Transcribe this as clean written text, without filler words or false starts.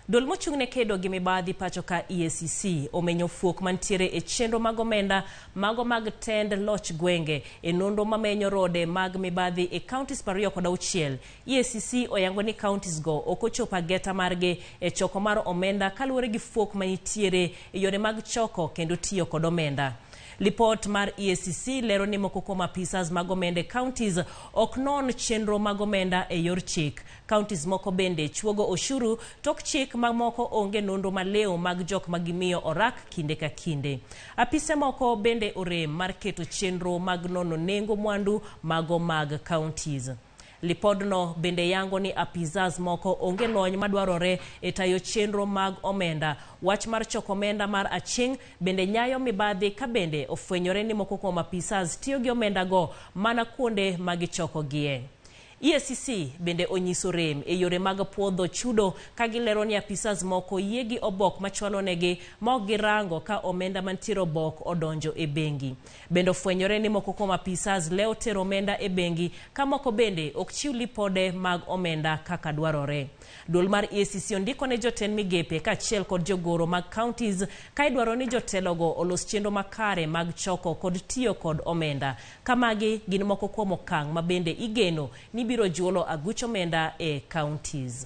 Duol mochung'ne kedo gi mibadhi pacho ka EACC omenyo fuok mantiere e chenro mag omenda mago mag tend loch gwenge e nonro mamenyo rode mag mibadhi e kauntis 26. EACC oyango ni kauntis go okochopo ageta margi e choko mar omenda kaluwore gi fuok manitiere e yore mag choko kendo tiyo kod omenda. Lipot mar EACC lero ni moko kuom apisas mag omenda counties ok non chenro mag omenda e yor chik. Counties moko bende chuogo oshuru tok chik mamoko onge nonro maleo mag jok magimiyo orak kinde ka kinde. Apise moko bende orem mar keto chenro mag nono nengo mwandu mago mag counties. Lipodno bende yango ni apisas moko onge lony madwarore e tayo chenro mag omenda. Wach mar choko omenda mar aching bende nyayo mibadhi ka bende ofwenyore ni moko kuom apisas tiyo gi omenda go mana kuonde magichoko gie. EACC bende onyiso rem e yore mag puodho chudo ka gilero ni apisas moko yiegi obok machwalo negi ma ok girango ka omenda mantiere obok odonjo e bengi. Bende ofwenyore ni moko kuom apisas leo tero omenda e bengi ka moko bende ok chiw lipode mag omenda kaka dwarore. Duol mar EACC ondiko ne jotend migepe kaachiel kod jogoro mag counties ka idwaro ni jotelogo olos chenro makare mag choko kod tiyo kod omenda. Kamagi gin moko kuom okang' ma bende igeno ni biro juolo aguch omenda e counties.